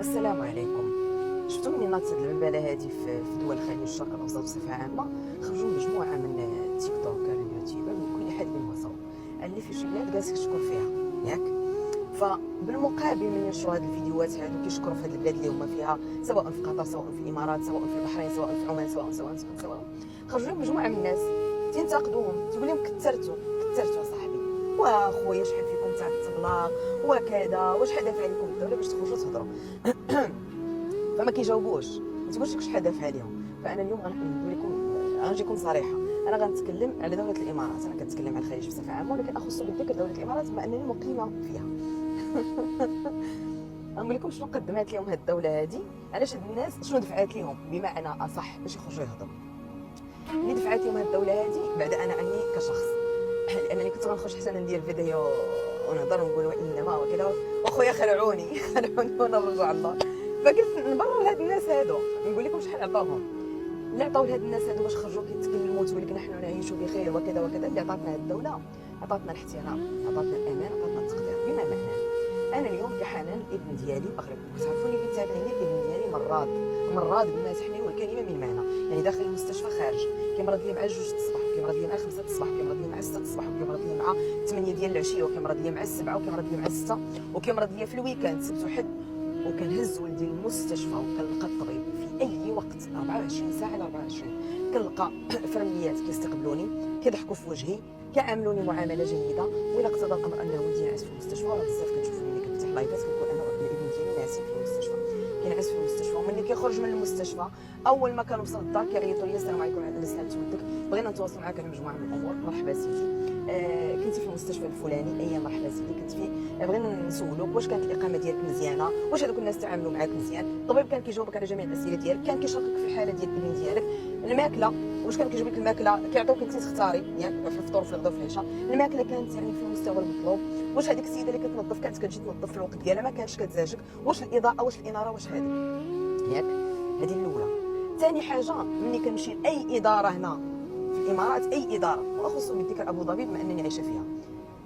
السلام عليكم. شفتوا مني ناضت هاد البلبله هادي في دول الخليج والشرق الاوسط بصفه عامه، خرجوا مجموعه من تيك توكر اليوتيوبر من كل حد من مصر اللي في شي بلاد جالس يشكر فيها ياك. فبالمقابل من ينشروا هاد الفيديوهات هادو كيشكروا في هاد البلاد اللي هما فيها، سواء في قطر سواء في الامارات سواء في البحرين سواء في عمان سواء خرجوا مجموعه من الناس تنتقدوهم، تقول لهم كثرتوا صاحبي، واخويا شحال فيكم تاع الطبله وكذا، واش حدا عليكم الدوله باش تخرجوا تهضروا؟ فما كيجاوبوش، ما تقولش لك شحال دافع عليهم. فانا اليوم غنقول لكم، غنجيكم صريحه، انا غنتكلم على دوله الامارات. انا كنتكلم على الخليج بصفه عامه، ولكن اخص بالذكر دوله الامارات بما انني مقيمه فيها. غنقول لكم شنو قدمت لهم هاد الدوله هادي، علاش هاد الناس شنو دفعات لهم بمعنى اصح باش يخرجوا يهضروا. اللي دفعات لهم هاد الدوله هادي بعد انا عني كشخص، لانني كنت غنخرج حسنا ندير فيديو ونهضر ونقول انما وكذا، واخويا خلعوني ونرجعوا على الله. فقلت نبرر هاد الناس هادو، نقول لكم شحال عطاوهم. اللي عطاو لهاد الناس هادو باش خرجوا كيتكلموا تقول لك نحن نعيش بخير وكذا وكذا، اللي عطاتنا هاد الدوله عطاتنا الاحترام، عطاتنا الامان، عطاتنا التقدير. بما معناه انا اليوم كحنان الابن ديالي، واغلبكم تعرفوني اللي تابعيني، الابن ديالي مراد بما تحمل والكلمه من معنى، يعني داخل المستشفى خارج، كيمرض لي مع 2 الصباح، كيمرض لي مع 5 الصباح، كيمرض لي مع 6 الصباح، وكيمرض لي مع 8 ديال العشيه، وكيمرض لي مع 7، وكيمرض لي مع 6، وكيمرض لي في الويكاند سبت وحد. وكنهز ولدي للمستشفى وكنلقى الطبيب في اي وقت 24 ساعه على 24. كنلقى فرميات كيستقبلوني، كيضحكوا في وجهي، كيعاملوني معامله جيده. وإلا اقتضى الامر ان ولدي ينعس في المستشفى، راه بزاف كنشوفوا ملي كنفتح لايفات كنقول انا الابن ديالي ناعسين في المستشفى، كينعس في المستشفى. وملي كيخرج من المستشفى اول ما كنوصل للدار كيعيطوا لي السلام عليكم على سلامة ولدك، بغينا نتواصل معاك على مجموعه من الامور. مرحبا سيدي، كنتي في المستشفى الفلاني، اي مرحبا سيدي كنت فيه، بغينا نسولوك واش كانت الاقامه ديالك مزيانه، واش هذوك الناس تعاملوا معاك مزيان. الطبيب كان كيجاوبك على جميع الاسئله ديالك، كان كيشاركك في الحاله ديال الابن ديالك. الماكله واش كان كيجيب لك الماكله، كيعطيوك انت تختاري يعني في الفطور في الغدا وفي العشاء، الماكله كانت يعني في المستوى المطلوب. واش هذيك السيده اللي كتنظف كانت كتجي تنظف في الوقت ديالها، ما كانتش كتزعجك. واش الاضاءه واش الاناره واش هذيك ياك. هذه الاولى. ثاني حاجه، ملي كنمشي لاي اداره هنا في الامارات، اي اداره واخص بالذكر ابو ظبي بما انني عايشه فيها،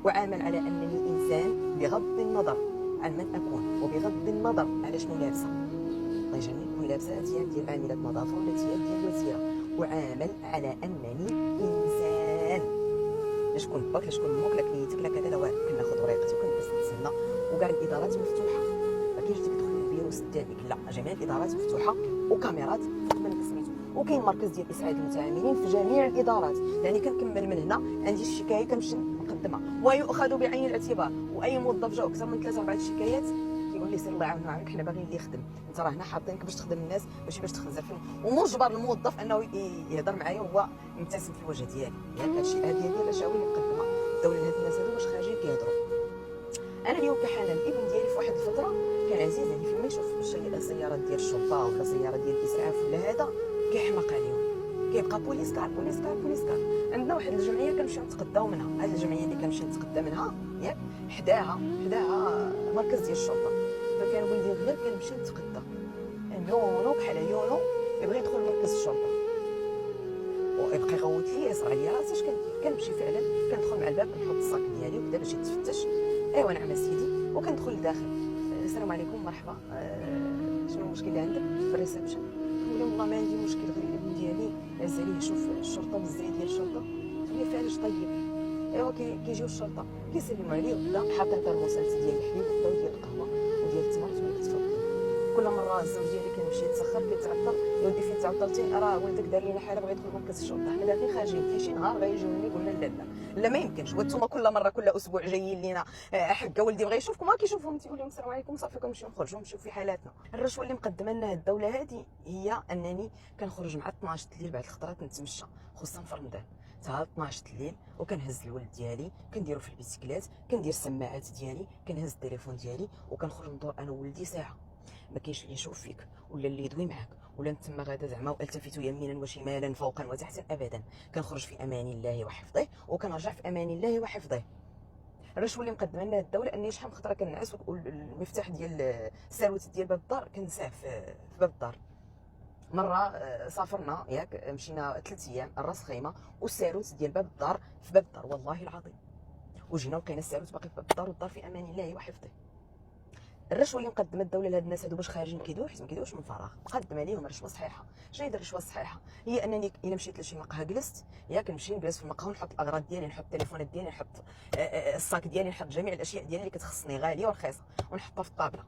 وعامل على انني انسان بغض النظر عن من اكون وبغض النظر على شنو لابسه. الله يجعلني نكون لابسه ثياب ديال عامله نظافه ولا ثياب ديال وزيره، وعامل على انني انسان. لا شكون باك لا شكون موك لا كنيتك لا كذا لا والو، كناخذ وريقتي وكنجلس نتسنى، وكاع الادارات مفتوحه، ما كاينش تدخل للبيرو سدادك، لا جميع الادارات مفتوحه وكاميرات فوق من سميتو، وكاين مركز ديال اسعاد المتعاملين في جميع الادارات. يعني كنكمل من هنا عندي الشكايه كنمشي نقدمها ويؤخذ بعين الاعتبار. واي موظف جاو اكثر من 3 4 شكايات كيقول لي سير الله يعاون عليك، حنا باغيين اللي يخدم، انت راه هنا حاطينك باش تخدم الناس ماشي باش تخنزر فيهم. ومجبر الموظف انه يهضر معايا وهو مبتسم في الوجه ديالي. يعني هادشي هذه هي الاشياء اللي مقدمه الدوله لهاد الناس هادو باش خارجين كيهضروا. انا اليوم كحنان الابن ديالي في واحد الفتره كان عزيز عليه، فيما يشوف سيارات ديال الشرطه ولا سياره ديال الاسعاف ولا هذا كيحماق عليهم، كيبقى بوليس كار. عندنا واحد الجمعيه كنمشيو نتقداو منها، هذه الجمعيه اللي كنمشي نتقدى منها ياك حداها مركز ديال الشرطه. فكان ولدي غير كنمشي نتقدى يونو بحال يونو يبغي يدخل مركز الشرطه، ويبقى يغوت لي يصرع لي راسي. اش كندير؟ كنمشي فعلا كندخل مع الباب كنحط الصاك ديالي وكذا باش يتفتش. ايوا نعم سيدي، وكندخل لداخل. السلام عليكم مرحبا، شنو المشكل اللي عندك في الريسبشن؟ نقول لهم والله ما عندي مشكل، غير الابن ديالي عز عليه يشوف الشرطه بالزي ديال الشرطه. تقول لي فعلاش طيب؟ ايوا كيجيو الشرطه كيسلموا عليه وكذا، حاطين ترموسات ديال الحليب وكذا وديال القهوه وديال التمر. تقول لك تفضل. كل مره الزوج ديالي كنمشي يتسخر كيتعطل، يا ودي فين تعطلتي؟ راه ولدك دار لينا حاله بغى يدخل مركز الشرطه، حنا داخلين خارجين في شي نهار غيجيوني. قلنا لا ما يمكنش، وانتم كل مره كل اسبوع جايين لينا حكا ولدي بغى يشوفكم، ما كيشوفهم تيقول لهم السلام عليكم صافي كنمشيو نخرجوا نمشيو في حالاتنا. الرشوه اللي مقدمه لنا الدوله هذه هي انني كنخرج مع 12 الليل بعد الخطرات نتمشى، خصوصا في رمضان تا 12 الليل، وكنهز الولد ديالي كنديرو في البيسكليت، كندير السماعات ديالي، كنهز التليفون ديالي وكنخرج ندور انا وولدي ساعه. ما كاينش اللي يشوف فيك ولا اللي يدوي معاك ولا انت تما غادا زعما والتفت يمينا وشمالا فوقا وتحتا ابدا. كنخرج في امان الله وحفظه وكنرجع في امان الله وحفظه. الرشوه اللي مقدمه لنا الدوله اني شحال من خطره كنعس والمفتاح ديال الساروت ديال باب الدار كنساه في باب الدار. مره سافرنا ياك، مشينا 3 ايام الراس خيمه والساروت ديال باب الدار في باب الدار والله العظيم، وجينا لقينا الساروت باقي في باب الدار والدار في امان الله وحفظه. الرشوه اللي مقدمه الدوله لهاد الناس هادو باش خارجين كيدويو حيت ما كيدويوش من فراغ، مقدمه ليهم رشوه صحيحه. شنو هي الرشوه الصحيحه؟ هي انني الا مشيت لشي مقهى جلست، ياك نمشي نجلس في المقهى ونحط الاغراض ديالي، نحط التليفونات ديالي، نحط الصاك ديالي، نحط جميع الاشياء ديالي اللي كتخصني غاليه ورخيصه ونحطها في الطابله،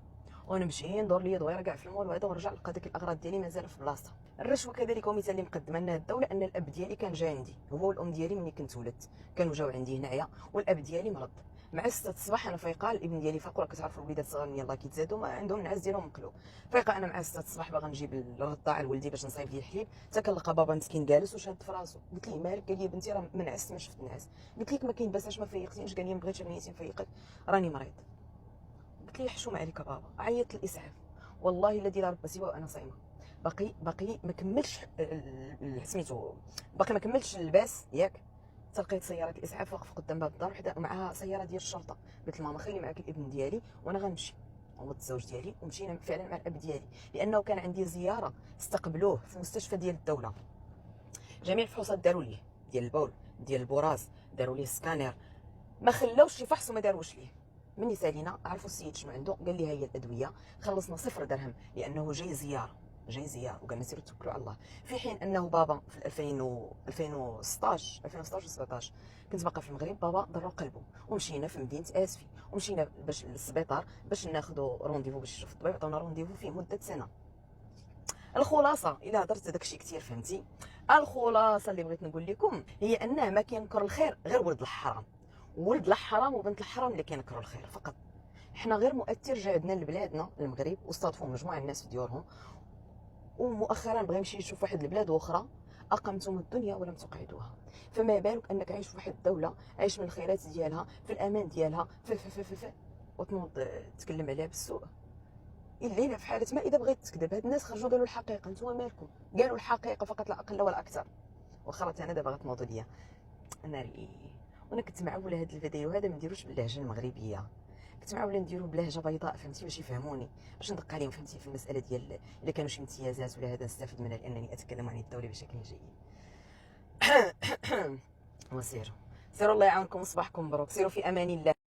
ونمشي ندور لي دويره كاع في المول وهذا، ونرجع نلقى ديك الاغراض ديالي مازال في بلاصتها. الرشوه كذلك هو مثال اللي مقدمه لنا الدوله، ان الاب ديالي كان جا عندي، هو والام ديالي ملي كنت ولدت كانوا جاو عندي هنايا، والاب ديالي مرض. مع 6 الصباح انا فايقه، الابن ديالي فاق، راه كتعرفوا الوليدات الصغار يلاه كيتزادوا ما عندهم النعاس ديالهم مقلوب. فايقه انا مع 6 الصباح باغا نجيب الرضاعه لولدي باش نصايب ليه الحليب، حتى كنلقى بابا مسكين جالس وشاد في راسو. قلت ليه مالك؟ قال لي بنتي راه ما نعست ما شفت نعاس. قلت لك ما كاين باس، ما فيقتينش؟ قال لي ما بغيتش بنيتي نفيقك راني مريض. قلت ليه حشوم عليك بابا، عيطت الاسعاف. والله الذي لا رب سواه وانا صايمه. باقي ما كملش سميتو، باقي ما كملتش اللباس ياك، تلقيت سياره الاسعاف واقفه قدام باب الدار وحده معها سياره ديال الشرطه. قلت لماما خلي معاك الابن ديالي وانا غنمشي، ومضت الزوج ديالي ومشينا فعلا مع الاب ديالي، لانه كان عندي زياره استقبلوه في مستشفى ديال الدوله. جميع الفحوصات داروا ليه، ديال البول ديال البراز، داروا ليه سكانير، ما خلاوش شي فحص وما داروش ليه. مني سالينا عرفوا السيد شنو عنده، قال لي ها هي الادويه، خلصنا 0 درهم لانه جاي زياره، جاي زياره وقالنا سيروا توكلوا على الله. في حين انه بابا في 2016 و 17 كنت باقا في المغرب، بابا ضروا قلبه ومشينا في مدينه اسفي، ومشينا باش للسبيطار باش ناخذوا رونديفو باش نشوف الطبيب، عطاونا رونديفو فيه مده سنه. الخلاصه الا هضرت داكشي كثير فهمتي، الخلاصه اللي بغيت نقول لكم هي انه ما كينكر الخير غير ولد الحرام، ولد الحرام وبنت الحرام اللي كينكروا الخير فقط. حنا غير مؤثر جا عندنا لبلادنا المغرب واستضافوا مجموعه الناس في ديورهم، ومؤخرا بغى يمشي يشوف واحد البلاد اخرى، اقمتم الدنيا ولم تقعدوها. فما بالك انك عايش في واحد الدوله، عايش من الخيرات ديالها، في الامان ديالها، في وتنوض تكلم عليها بالسوء. الا في حاله ما اذا بغيت تكذب، هاد الناس خرجوا قالوا الحقيقه، نتوما مالكم؟ قالوا الحقيقه فقط لا اقل ولا اكثر. واخا انا دابا غتنوضوا ليا ناري. وانا كنت معوله هاد الفيديو هذا ما نديروش باللهجه المغربيه، كنت معوله نديرو بلهجه بيضاء فهمتي باش يفهموني، باش ندق عليهم فهمتي في المساله ديال الا كانوا شي امتيازات ولا هذا نستفيد منها لانني اتكلم عن الدوله بشكل جيد. وسيروا الله يعاونكم وصباحكم مبروك، سيروا في امان الله.